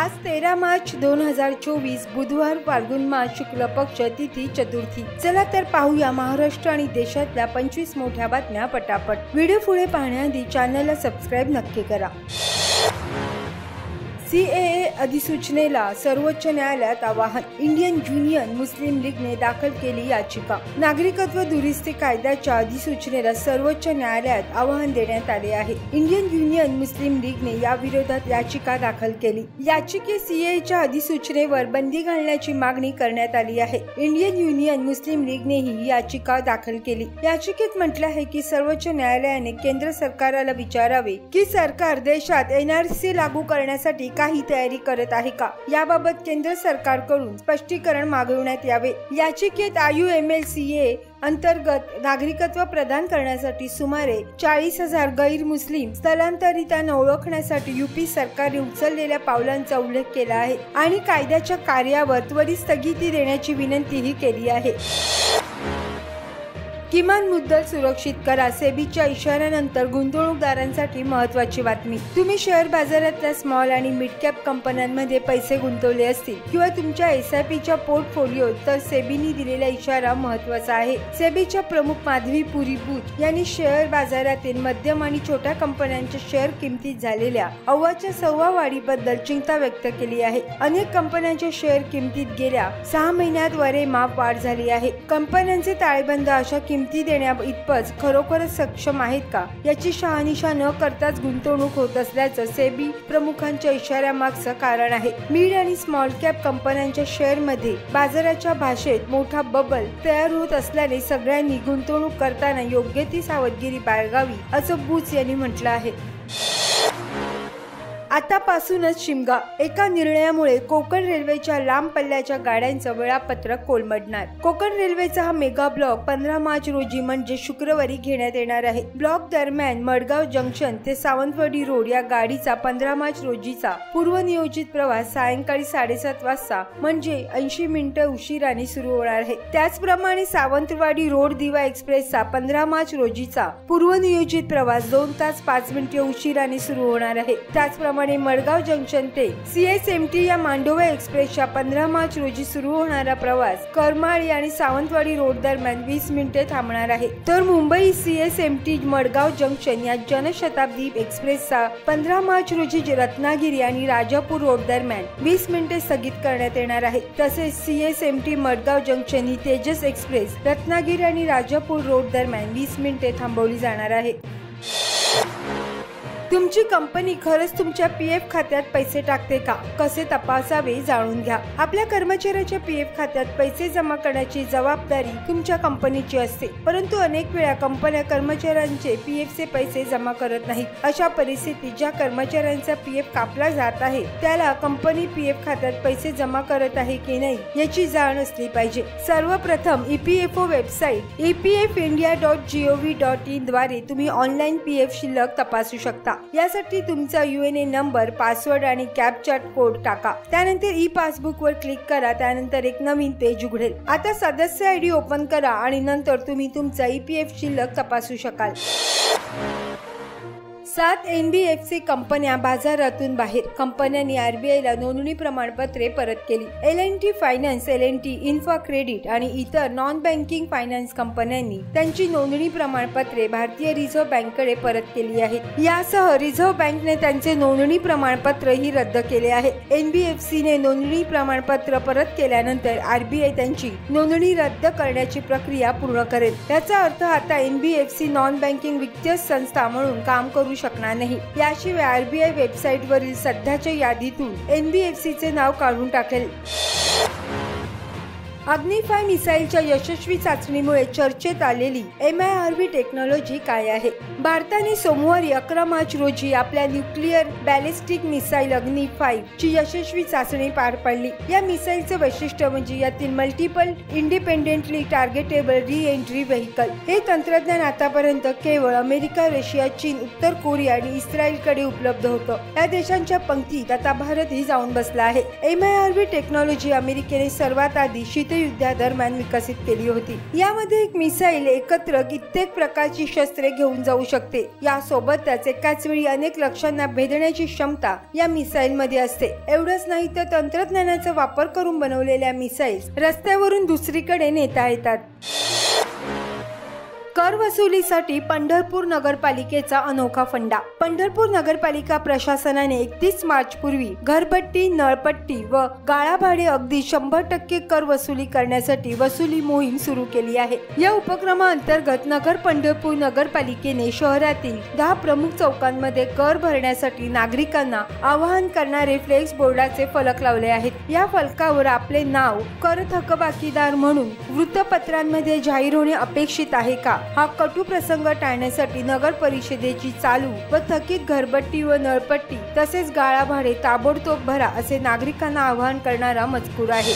आज 13 मार्च 2024 बुधवार फाल्गुन मास शुक्ल पक्ष तिथी चतुर्थी। चला तर पाहूया महाराष्ट्र आणि देशातल्या 25 मोठ्या बातम्या पटापट। व्हिडिओ पुढे पाहण्याआधी चॅनलला सबस्क्राइब नक्की करा। CAA अधिसूचनेला सर्वोच्च न्यायालयात आवाहन। इंडियन युनियन मुस्लिम लीगने दाखल केली याचिका। नागरिकत्व दुरुस्ती कायद्याच्या अधिसूचनेला सर्वोच्च न्यायालयात आवाहन देण्यात आले आहे। इंडियन युनियन मुस्लिम लीगने या विरोधात याचिका दाखल केली। याचिकेत CAAच्या अधिसूचनेवर बंदी घालण्याची मागणी करण्यात आली आहे। इंडियन युनियन मुस्लिम लीगने ही याचिका दाखल केली। याचिकेत म्हटले आहे की सर्वोच्च न्यायालयाने केंद्र सरकारला विचारावे की सरकार देशात NRC लागू करण्यासाठी काही तयारी करत आहे का, याबाबत केंद्र सरकारकडून स्पष्टीकरण मागवण्यात यावे। याचिकेत IUMLCA अंतर्गत नागरिकत्व प्रदान करण्यासाठी सुमारे 40,000 गैर मुस्लिम स्थलांतरितांना ओळखण्यासाठी UP सरकारने उचललेल्या पावलांचा उल्लेख केला आहे आणि कायद्याच्या कार्यावर त्वरित स्थगिती देण्याची विनंतीही केली आहे। किमान मुद्दल सुरक्षित करा, सेबीच्या इशाऱ्यानंतर गुंतवणूकदारांसाठी महत्त्वाची बातमी। तुम्ही शेअर बाजारातल्या स्मॉल आणि मिड कॅप कंपन्यांमध्ये पैसे गुंतवले असतील किंवा तुमच्या SIPच्या पोर्टफोलिओत, तर सेबीने दिलेला इशारा महत्त्वाचा आहे। सेबीच्या प्रमुख माधवी पुरीबूत यांनी शेअर बाजारातील मध्यम आणि छोट्या कंपन्यांच्या शेअर किमतीत झालेल्या अव्वाच्या सव्वा वाढीबद्दल चिंता व्यक्त केली आहे। अनेक कंपन्यांच्या शेअर किमतीत गेल्या 6 महिन्यात वरेमाप वाढ झाली आहे। कंपन्यांचे ताळेबंद अशा किमती देण्या इतपत खरोखरच सक्षम आहेत का, याची शहानिशा न करताच गुंतवणूक होत असल्याचं सेबी प्रमुखांच्या इशाऱ्यामागचं कारण आहे। मिड आणि स्मॉल कॅप कंपन्यांच्या शेअरमध्ये बाजाराच्या भाषेत मोठा बबल तयार होत असल्याने सगळ्यांनी गुंतवणूक करताना योग्य ती सावधगिरी बाळगावी, असं बुच यांनी म्हटलं आहे। आतापासूनच शिमगा। एका निर्णयामुळे कोकण रेल्वेच्या लांब पल्ल्याच्या गाड्यांचं वेळापत्रक कोलमडणार। कोकण रेल्वेचा हा मेगा ब्लॉक 15 मार्च रोजी म्हणजे शुक्रवारी घेण्यात येणार आहे। ब्लॉक दरम्यान मडगाव जंक्शन ते सावंतवाडी रोड या गाडीचा 15 मार्च रोजीचा पूर्वनियोजित प्रवास सायंकाळी 7:30 वाजता म्हणजे 80 मिनिटं उशिराने सुरू होणार आहे। त्याचप्रमाणे सावंतवाडी रोड दिवा एक्सप्रेसचा 15 मार्च रोजीचा पूर्वनियोजित प्रवास 2 तास 5 मिनिटे उशिराने सुरू होणार आहे। त्याचप्रमाणे मडगाव जंक्शन ते CSMT या मांडोवा एक्सप्रेसच्या 15 मार्च रोजी सुरू होणारा प्रवास करमाळी आणि सावंतवाडी रोड दरम्यान 20 मिनिटे थांबणार आहे। तर मुंबई CSMT मडगाव जंक्शन या जनशताब्दी एक्सप्रेसचा 15 मार्च रोजी रत्नागिरी आणि राजापूर रोड दरम्यान 20 मिनिटे स्थगित करण्यात येणार आहे। तसेच CSMT मडगाव जंक्शन ही तेजस एक्सप्रेस रत्नागिरी आणि राजापूर रोड दरम्यान 20 मिनिटे थांबवली जाणार आहे। तुमची कंपनी खरंच तुमच्या PF खात्यात पैसे टाकते का, कसे तपासावे जाणून घ्या। आपल्या कर्मचाऱ्याच्या PF खात्यात पैसे जमा करण्याची जबाबदारी तुमच्या कंपनीची असते, परंतु अनेक वेळा कंपन्या कर्मचाऱ्यांचे PFचे पैसे जमा करत नाहीत। अशा परिस्थितीत ज्या कर्मचाऱ्यांचा PF कापला जात आहे त्याला कंपनी PF खात्यात पैसे जमा करत आहे की नाही याची जाण असली पाहिजे। सर्वप्रथम EPFO वेबसाईट epfindia.gov.in द्वारे तुम्ही ऑनलाईन PF शिल्लक तपासू शकता। यासाठी तुमचा UNA नंबर, पासवर्ड आणि कॅप्चा कोड टाका। त्यानंतर पासबुक वर क्लिक करा। त्यानंतर एक नवीन पेज उघडेल। आता सदस्य ID ओपन करा आणि नंतर तुम्ही तुमचा EPF शिल्लक तपासू शकाल। 7 NBFC कंपन्या बाजारातून बाहेर। कंपन्यांनी RBIला नोंदणी प्रमाणपत्रे परत केली। L&T finance, L&T infra credit आणि इतर नॉन बँकिंग फायनान्स कंपन्यांनी त्यांची नोंदणी प्रमाणपत्रे भारतीय रिझर्व्ह बँकेकडे परत केली आहेत। यासह रिझर्व्ह बँकेने त्यांचे नोंदणी प्रमाणपत्र ही रद्द केले आहे। NBFCने नोंदणी प्रमाणपत्र परत केल्यानंतर RBI त्यांची नोंदणी रद्द करण्याची प्रक्रिया पूर्ण करेल। याचा अर्थ आता NBFC नॉन बँकिंग वित्तीय संस्था म्हणून काम करू शकणार नाही। याशिवाय RBI वेबसाईट वरील सध्याच्या यादीतून NBFCचे नाव काढून टाकेल। अग्नि-5 मिसाईलच्या यशस्वी चाचणीमुळे चर्चेत आलेली MIRV टेक्नॉलॉजी काय आहे? भारताने सोमवारी 11 मार्च रोजी आपल्या न्यूक्लिअर बॅलिस्टिक मिसाईल अग्नि-5 ची यशस्वी चाचणी पार पाडली। या मिसाईलचे वैशिष्ट्य म्हणजे यातील मल्टिपल इंडिपेंडेंटली टार्गेटेबल री-एंट्री व्हेइकल। हे तंत्रज्ञान आतापर्यंत केवळ अमेरिका, रशिया, चीन, उत्तर कोरिया आणि इस्रायलकडे उपलब्ध होतं। या देशांच्या पंक्तीत आता भारतही जाऊन बसला आहे। MIRV टेक्नॉलॉजी अमेरिकेने सर्वात आधी शीत मुक्तयुद्धादरम्यान विकसित केली होती। यामध्ये एक मिसाईल एकत्र कित्येक प्रकारची शस्त्रे घेऊन जाऊ शकते। यासोबतच एकाच वेळी अनेक लक्ष्यांना भेदण्याची क्षमता या मिसाईल मध्ये असते। एवढंच नाही तर तंत्रज्ञानाचा वापर करून बनवलेल्या मिसाईल्स रस्त्यावरून दुसरीकडे नेता येतात। कर वसुलीसाठी पंढरपूर नगरपालिकेचा अनोखा फंडा। पंढरपूर नगरपालिका प्रशासनाने 31 मार्च पूर्वी घरपट्टी, नळपट्टी व गाळाभाडे अगदी 100% कर वसुली करण्यासाठी वसुली मोहीम सुरू केली आहे। या उपक्रमाअंतर्गत नगर पंढरपूर नगरपालिकेने शहरातील 10 प्रमुख चौकांमध्ये कर भरण्यासाठी नागरिकांना आवाहन करणारे फ्लेक्स बोर्डाचे फलक लावले आहेत। या फलकावर आपले नाव कर थकबाकीदार म्हणून वृत्तपत्रांमध्ये जाहीर होणे अपेक्षित आहे का, हा कटू प्रसंग टाळण्यासाठी नगर परिषदेची चालू व थकीत घरपट्टी व नळपट्टी तसेच गाळाभाडे ताबडतोब भरा असे नागरिकांना आवाहन करणारा मजकूर आहे।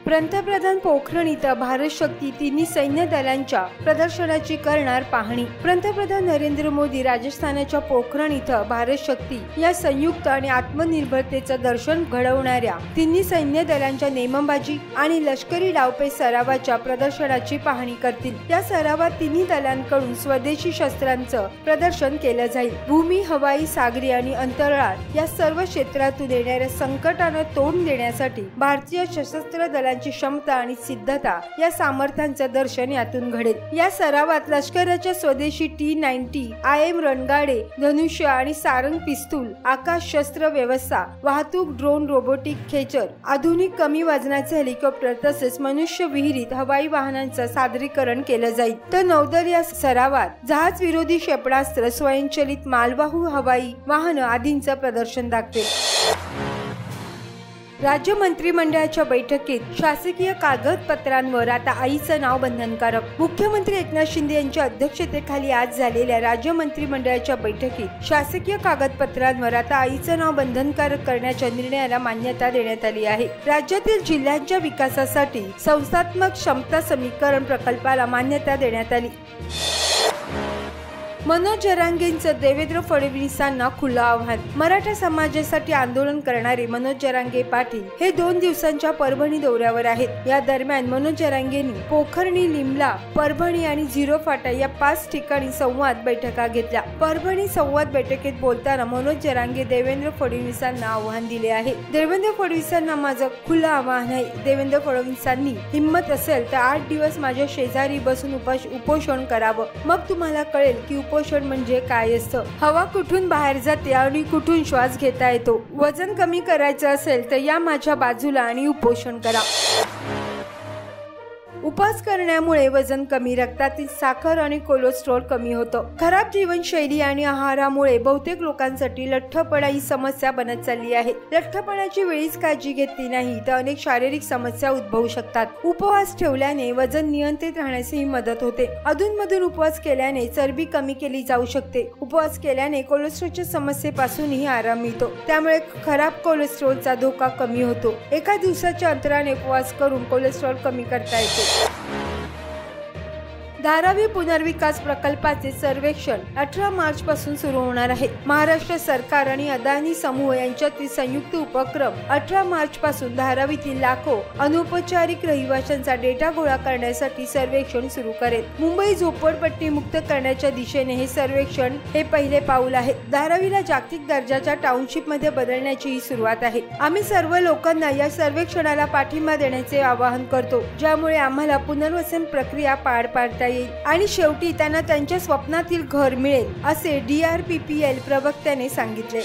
पंतप्रधान पोखरण इथं भारत शक्ती तिन्ही सैन्य दलांच्या प्रदर्शनाची करणार पाहणी। पंतप्रधान नरेंद्र मोदी राजस्थानच्या पोखरण इथं भारत शक्ती या संयुक्त आणि आत्मनिर्भरतेचं दर्शन घडवणाऱ्या तिन्ही सैन्य दलांच्या नेमबाजी आणि लष्करी डावपेच सरावाच्या प्रदर्शनाची पाहणी करतील। या सरावात तिन्ही दलांकडून स्वदेशी शस्त्रांचं प्रदर्शन केलं जाईल। भूमी, हवाई, सागरी आणि अंतराळ या सर्व क्षेत्रातून येणाऱ्या संकटांना तोंड देण्यासाठी भारतीय सशस्त्र दलांची क्षमता आणि सिद्धता या सामर्थ्यांचं दर्शन यातून घडेल। या सरावात लष्कराच्या स्वदेशी T-90 IM रणगाडे, धनुष्य आणि सारंग पिस्तूल, आकाश शस्त्र व्यवस्था, वाहतूक ड्रोन, रोबोटिक खेचर, आधुनिक कमी वजनाचे हेलिकॉप्टर तसेच मनुष्य विहिरीत हवाई वाहनांचं सादरीकरण केलं जाईल। तर नौदल या सरावात जहाज विरोधी क्षेपणास्त्र, स्वयंचलित मालवाहू हवाई वाहन आदींचं प्रदर्शन दाखवेल। राज्य मंत्रिमंडळाच्या बैठकीत शासकीय कागदपत्रांवर आता आईचं नाव बंधनकारक। मुख्यमंत्री एकनाथ शिंदे यांच्या अध्यक्षतेखाली आज झालेल्या राज्य मंत्रिमंडळाच्या बैठकीत शासकीय कागदपत्रांवर आता आईचं नाव बंधनकारक करण्याच्या निर्णयाला मान्यता देण्यात आली आहे। राज्यातील जिल्ह्यांच्या विकासासाठी संस्थात्मक क्षमता समीकरण प्रकल्पाला मान्यता देण्यात आली। मनोज जरांगेंचं देवेंद्र फडणवीसांना खुलं आव्हान। मराठा समाजासाठी आंदोलन करणारे मनोज जरांगे पाटील हे 2 दिवसांच्या परभणी दौऱ्यावर आहेत। या दरम्यान मनोज जरांगेंनी पोखर्णी, लिमला, परभणी आणि झिरो फाटा या 5 ठिकाणी संवाद बैठका घेतल्या। परभणी संवाद बैठकीत बोलताना मनोज जरांगे देवेंद्र फडणवीसांना आव्हान दिले आहे। देवेंद्र फडणवीसांना माझं खुलं आव्हान आहे। देवेंद्र फडणवीसांनी हिम्मत असेल तर 8 दिवस माझ्या शेजारी बसून उपोषण करावं, मग तुम्हाला कळेल की उपोषण म्हणजे काय असतं। हवा कुठून बाहेर जाते आणि कुठून श्वास घेता येतो। वजन कमी करायचं असेल तर या माझ्या बाजूला आणि उपोषण करा। उपवास करण्यामुळे वजन कमी, रक्तातील साखर आणि कोलेस्ट्रॉल कमी होतं। खराब जीवनशैली आणि आहारामुळे बहुतेक लोकांसाठी लठ्ठपणा ही समस्या बनत चालली आहे। लठ्ठपणाची वेळीच काळजी घेतली नाही तर अनेक शारीरिक समस्या उद्भवू शकतात। उपवास ठेवल्याने वजन नियंत्रित राहण्यासही मदत होते। अधूनमधून उपवास केल्याने चरबी कमी केली जाऊ शकते। उपवास केल्याने कोलेस्ट्रॉलच्या समस्येपासूनही आराम मिळतो, त्यामुळे खराब कोलेस्ट्रॉलचा धोका कमी होतो। एका दिवसाच्या अंतराने उपवास करून कोलेस्ट्रॉल कमी करता येते। धारावी पुनर्विकास प्रकल्पाचे सर्वेक्षण 18 मार्च पासून सुरू होणार आहे। महाराष्ट्र सरकार आणि अदानी समूह यांच्यातील संयुक्त उपक्रम 18 मार्च पासून धारावीतील लाखो अनौपचारिक रहिवाशांचा डेटा गोळा करण्यासाठी सर्वेक्षण सुरू करेल। मुंबई झोपडपट्टी मुक्त करण्याच्या दिशेने हे सर्वेक्षण हे पहिले पाऊल आहे। धारावीला जागतिक दर्जाच्या टाउनशिप मध्ये बदलण्याची ही सुरुवात आहे। आम्ही सर्व लोकांना या सर्वेक्षणाला पाठिंबा देण्याचे आवाहन करतो, ज्यामुळे आम्हाला पुनर्वसन प्रक्रिया पार पाडता आणि शेवटी त्यांना त्यांच्या स्वप्नातील घर मिळेल, असे DRPPL प्रवक्त्याने सांगितले।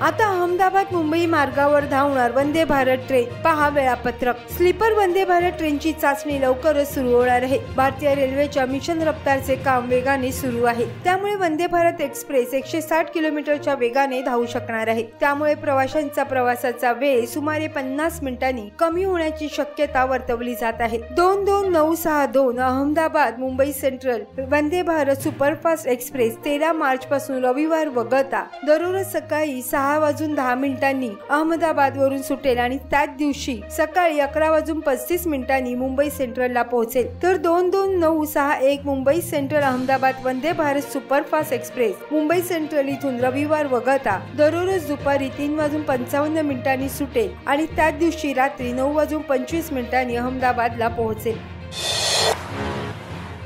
आता अहमदाबाद मुंबई मार्गावर धावणार वंदे भारत ट्रेन, पहा वेळापत्रक। स्लीपर वंदे भारत ट्रेनची चाचणी लवकरच सुरू होणार आहे। भारतीय रेल्वेच्या मिशन रफ्तारचे काम वेगाने सुरू आहे, त्यामुळे वंदे भारत एक्सप्रेस 160 किलोमीटरच्या वेगाने धावू शकणार आहे। त्यामुळे प्रवाशांचा प्रवासाचा वेळ सुमारे 50 मिनिटांनी कमी होण्याची शक्यता वर्तवली जात आहे। 22962 Ahmedabad Mumbai central Vande Bharat superfast express 13 March पासून रविवार वगळता दररोज सकाळी 6 6:10 अहमदाबादवरून सुटेल आणि त्याच दिवशी सकाळी 11:35 मुंबई सेंट्रलला पोहोचेल। तर 22961 Mumbai central Ahmedabad Vande Bharat superfast express Mumbai central इथून रविवार वगळता दररोज दुपारी 3:55 सुटेल आणि त्याच दिवशी रात्री 9:25 अहमदाबादला पोहोचेल।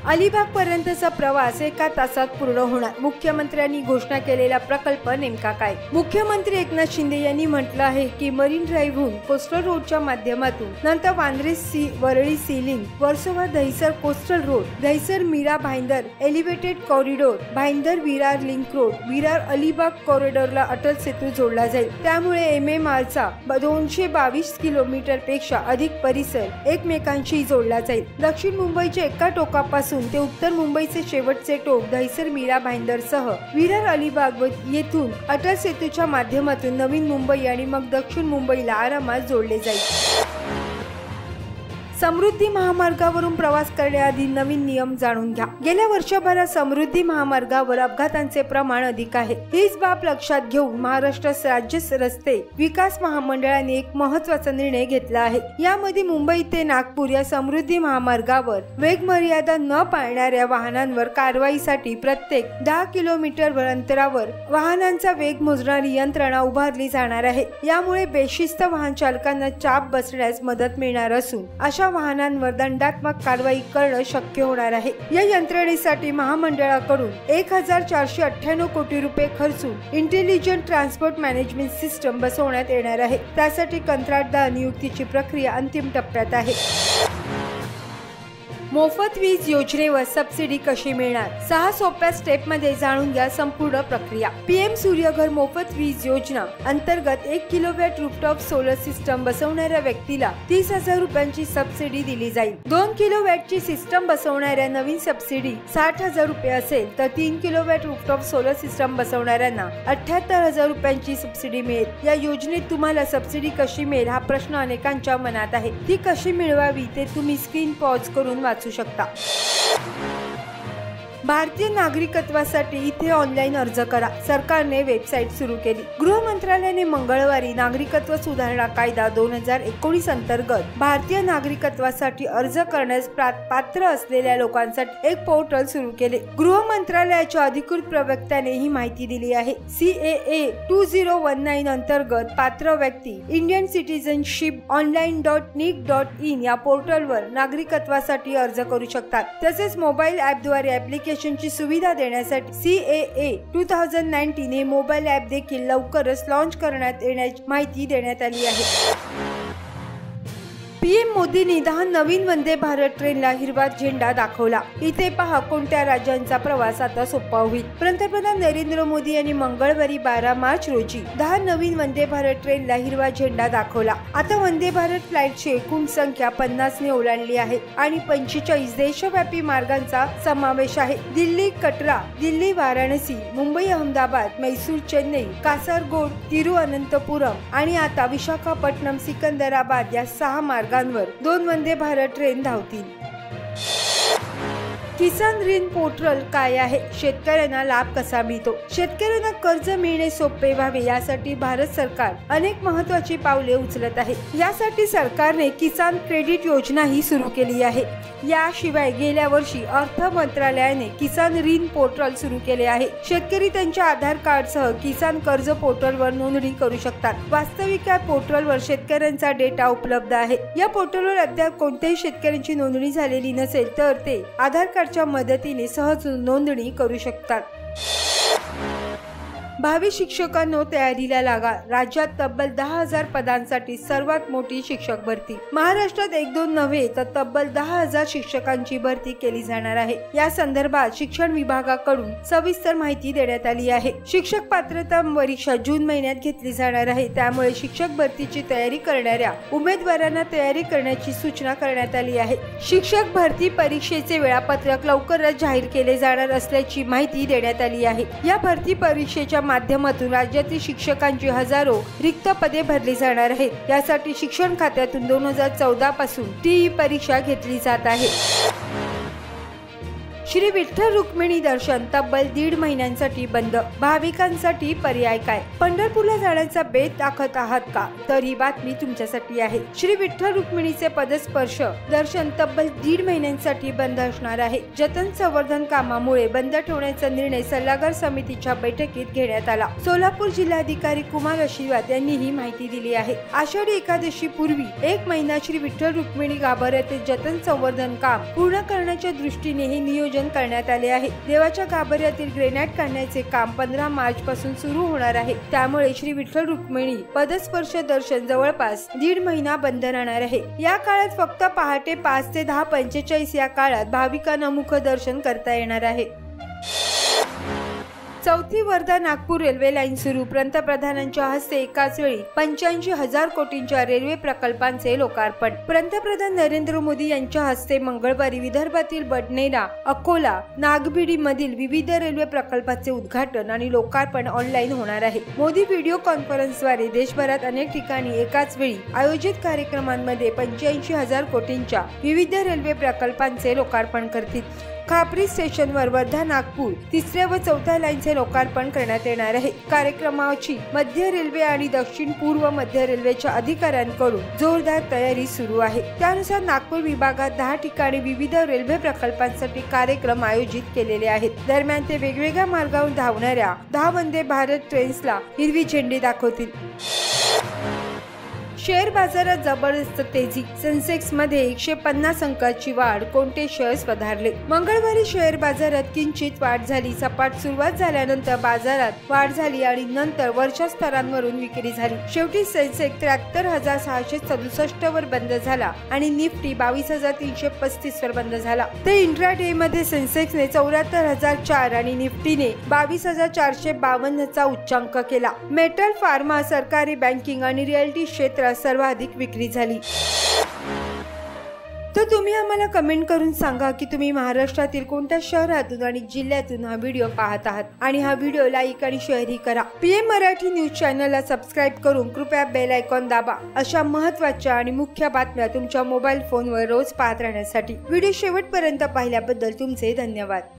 अलिबाग पर्यंतचा प्रवास 1 तासात पूर्ण होणार। मुख्यमंत्र्यांनी घोषणा केलेला प्रकल्प नेमका काय? मुख्यमंत्री एकनाथ शिंदे यांनी म्हटलं आहे की मरीन ड्राईव्हहून कोस्टल रोडच्या माध्यमातून नंतर Bandra Worli sea link, Versova Dahisar coastal road, Dahisar Mira Bhayandar elevated corridor, Bhayandar Virar link road, Virar Alibag कॉरिडॉरला अटल सेतू जोडला जाईल। त्यामुळे MMRचा 222 किलोमीटर पेक्षा अधिक परिसर एकमेकांशी जोडला जाईल। दक्षिण मुंबईच्या एका टोकापासून ते उत्तर मुंबईचे शेवटचे टोक दहिसर मीरा भाईंदर सह विरार अलिबाग येथून अटल सेतूच्या माध्यमातून नवीन मुंबई आणि मग दक्षिण मुंबईला आरामात जोडले जाईल। समृद्धी महामार्गावरून प्रवास करण्याआधी नवीन नियम जाणून घ्या। गेल्या वर्षभरात समृद्धी महामार्गावर अपघातांचे प्रमाण अधिक आहे। हीच बाब लक्षात घेऊन महाराष्ट्र राज्य रस्ते विकास महामंडळाने एक महत्त्वाचा निर्णय घेतला आहे। यामध्ये मुंबई ते नागपूर या समृद्धी महामार्गावर वेग मर्यादा न पाळणाऱ्या वाहनांवर कारवाईसाठी प्रत्येक 10 किलोमीटर अंतरावर वाहनांचा वेग मोजणारी यंत्रणा उभारली जाणार आहे। यामुळे बेशिस्त वाहन चालकांना चाप बसण्यास मदत मिळणार असून अशा वाहनांवर दंडात्मक कारवाई करणं शक्य होणार आहे। या यंत्रणेसाठी महामंडळाकडून 1498 कोटी रुपये खर्चून इंटेलिजंट ट्रान्सपोर्ट मॅनेजमेंट सिस्टम बसवण्यात येणार आहे। त्यासाठी कंत्राटदार नियुक्तीची प्रक्रिया अंतिम टप्प्यात आहे। मोफत वीज योजनेवर सबसिडी कशी मिळणार? 6 सोप्या स्टेप मध्ये जाणून घ्या संपूर्ण प्रक्रिया। PM सूर्यघर मोफत वीज योजना अंतर्गत 1 किलोवॅट रूफटॉप सोलर सिस्टम बसवणाऱ्या व्यक्तीला 30,000 रुपयांची सबसिडी दिली जाईल। 2 किलोवॅटची सिस्टम बसवणाऱ्या नवीन सबसिडी 60,000 रुपये असेल तर 3 किलोवॅट रूफटॉप सोलर सिस्टम बसवणाऱ्यांना 78,000 रुपयांची सबसिडी मिळेल। या योजनेत तुम्हाला सबसिडी कशी मिळेल हा प्रश्न अनेकांच्या मनात आहे। ती कशी मिळवावी ते तुम्ही स्क्रीन पॉज करून वाचू शकता। भारतीय नागरिकत्वासाठी इथे ऑनलाईन अर्ज करा। सरकारने वेबसाईट सुरू केली। गृह मंत्रालयाने मंगळवारी नागरिकत्व सुधारणा कायदा 2019 अंतर्गत भारतीय नागरिकत्वासाठी अर्ज करण्यास पात्र असलेल्या लोकांसाठी एक पोर्टल सुरू केले। गृह मंत्रालयाच्या अधिकृत प्रवक्त्याने ही माहिती दिली आहे। CAA 2019 अंतर्गत पात्र व्यक्ती इंडियन सिटीजनशिप online.nic.in या पोर्टलवर नागरिकत्वासाठी अर्ज करू शकतात। तसेच मोबाईल ॲपद्वारे ॲप्लिकेशन ची सुविधा देण्यासाठी CAA 2019 हे मोबाईल ॲप देखील लवकरच लॉन्च करण्यात येण्याची माहिती देण्यात आली आहे। PM मोदींनी 10 नवीन वंदे भारत ट्रेनला हिरवा झेंडा दाखवला। इथे पहा कोणत्या राज्यांचा प्रवास आता सोपा होईल। पंतप्रधान नरेंद्र मोदी यांनी मंगळवारी 12 मार्च रोजी 10 नवीन वंदे भारत ट्रेनला हिरवा झेंडा दाखवला। आता वंदे भारत फ्लाईटची एकूण संख्या 50 ने ओलांडली आहे आणि 45 देशव्यापी मार्गांचा समावेश आहे। दिल्ली कटरा, दिल्ली वाराणसी, मुंबई अहमदाबाद, मैसूर चेन्नई, कासारगोड, तिरुअनंतपुरम आणि आता विशाखापट्टणम सिकंदराबाद या 6 मार्गांवर 2 वंदे भारत ट्रेन धावतील। किसान ऋण पोर्टल काय आहे? शेतकऱ्यांना लाभ कसा मिळतो? शेतकऱ्यांना कर्ज मिळणे सोपे व्हावे यासाठी भारत सरकार अनेक महत्त्वाची पावले उचलत आहे। यासाठी सरकारने किसान क्रेडिट योजना ही सुरू केली आहे। याशिवाय गेल्या वर्षी अर्थ मंत्रालयाने किसान ऋण पोर्टल सुरू केले आहे। शेतकरी त्यांच्या आधार कार्ड सह किसान कर्ज पोर्टलवर नोंदणी करू शकतात। वास्तविक या पोर्टलवर शेतकऱ्यांचा डेटा उपलब्ध आहे। या पोर्टलवर अद्याप कोणत्याही शेतकऱ्यांची नोंदणी झालेली नसेल तर ते आधार कार्डच्या मदतीने सहज नोंदणी करू शकतात। भावी शिक्षकांनो तयारीला लागा। राज्यात तब्बल 10,000 पदांसाठी सर्वात मोठी शिक्षक भरती। महाराष्ट्रात 1-2 नव्हे तर तब्बल 10,000 शिक्षकांची भरती केली जाणार आहे। या संदर्भात शिक्षण विभागाकडून सविस्तर माहिती देण्यात आली आहे। शिक्षक पात्रता परीक्षा जून महिन्यात घेतली जाणार आहे। त्यामुळे शिक्षक भरतीची तयारी करणाऱ्या उमेदवारांना तयारी करण्याची सूचना करण्यात आली आहे। शिक्षक भरती परीक्षेचे वेळापत्रक लवकरच जाहीर केले जाणार असल्याची माहिती देण्यात आली आहे। या भरती परीक्षेच्या माध्यमातून राज्यातील शिक्षकांची हजारो रिक्त पदे भरली जाणार आहेत। यासाठी शिक्षण खात्यातून 2014 पासून TE परीक्षा घेतली जात आहे। श्री विठ्ठल रुक्मिणी दर्शन तब्बल 1.5 महिन्यांसाठी बंद, भाविकांसाठी पर्याय काय? पंढरपूरला जाण्याचा बेत आखत आहात का? तर ही बातमी तुमच्यासाठी आहे. श्री विठ्ठल रुक्मिणीचे पदस्पर्श दर्शन तब्बल 1.5 महिन्यांसाठी बंद असणार आहे. जतन संवर्धन कामामुळे बंद ठेवण्याचा निर्णय सल्लागार समितीच्या बैठकीत घेण्यात आला. सोलापूर जिल्हाधिकारी कुमार आशीर्वाद यांनी ही माहिती दिली आहे. आषाढी एकादशी पूर्वी 1 महिना श्री विठ्ठल रुक्मिणी गाभाऱ्यातील जतन संवर्धन काम पूर्ण करण्याच्या दृष्टीने हे नियोजन करण्यात आले आहे. देवाच्या गाभाऱ्यातील ग्रेनाइट काढण्याचे काम 15 मार्च पासून सुरू होणार आहे. त्यामुळे श्री विठ्ठल रुक्मिणी पदस्पर्श दर्शन जवळपास 1.5 महिना बंद राहणार आहे. या काळात फक्त पहाटे 5 ते 10:45 या काळात भाविकांना मुख दर्शन करता येणार आहे. चौथी वर्धा नागपूर रेल्वे लाईन सुरू, पंतप्रधानांच्या हस्ते एकाच वेळी 85,000 कोटींच्या रेल्वे प्रकल्पांचे लोकार्पण. पंतप्रधान नरेंद्र मोदी यांच्या हस्ते मंगळवारी विदर्भातील बडनेरा, अकोला, नागभिडी मधील विविध रेल्वे प्रकल्पाचे उद्घाटन आणि लोकार्पण ऑनलाईन होणार आहे. मोदी व्हिडिओ कॉन्फरन्सद्वारे देशभरात अनेक ठिकाणी एकाच वेळी आयोजित कार्यक्रमांमध्ये 85,000 कोटींच्या विविध रेल्वे प्रकल्पांचे लोकार्पण करतील. खापरी स्टेशनवर वर्धा नागपूर 3ऱ्या व 4थ्या लाईनचे लोकार्पण करण्यात येणार आहे. कार्यक्रमाची मध्य रेल्वे आणि दक्षिण पूर्व मध्य रेल्वेच्या अधिकाऱ्यांकडून जोरदार तयारी सुरू आहे. त्यानुसार नागपूर विभागात 10 ठिकाणी विविध रेल्वे प्रकल्पांसाठी कार्यक्रम आयोजित केलेले आहेत. दरम्यान ते वेगवेगळ्या मार्गावरून धावणाऱ्या 10 वंदे भारत ट्रेन्सला हिरवी झेंडी दाखवतील. शेअर बाजारात जबरदस्त तेजी, सेन्सेक्स मध्ये 150 अंकाची वाढ, कोणते शेअर्स वधारले. मंगळवारी शेअर बाजारात किंचित वाढ झाली. सपाट सुरुवात झाल्यानंतर बाजारात वाढ झाली आणि नंतर वरच्या स्तरांवरून विक्री झाली. शेवटी सेन्सेक्स 73,667 वर बंद झाला आणि निफ्टी 22,335 वर बंद झाला. तर इंट्राडे मध्ये सेन्सेक्सने 74,004 आणि निफ्टीने 22,452 चा उच्चांक केला. मेटल, फार्मा, सरकारी, बँकिंग आणि रिअल्टी क्षेत्रात सर्वाधिक विक्री झाली. तर तुम्ही आम्हाला कमेंट करून सांगा की तुम्ही महाराष्ट्रातील कोणत्या शहरातून आणि जिल्ह्यातून हा व्हिडिओ पाहत आहात आणि हा व्हिडिओ लाईक आणि शेअरही करा. PM मराठी न्यूज चॅनलला सबस्क्राईब करून कृपया बेल आयकॉन दाबा. अशा महत्त्वाच्या आणि मुख्य बातम्या तुमच्या मोबाईल फोनवर रोज पाहत राहण्यासाठी. व्हिडिओ शेवटपर्यंत पाहिल्याबद्दल तुमचे धन्यवाद.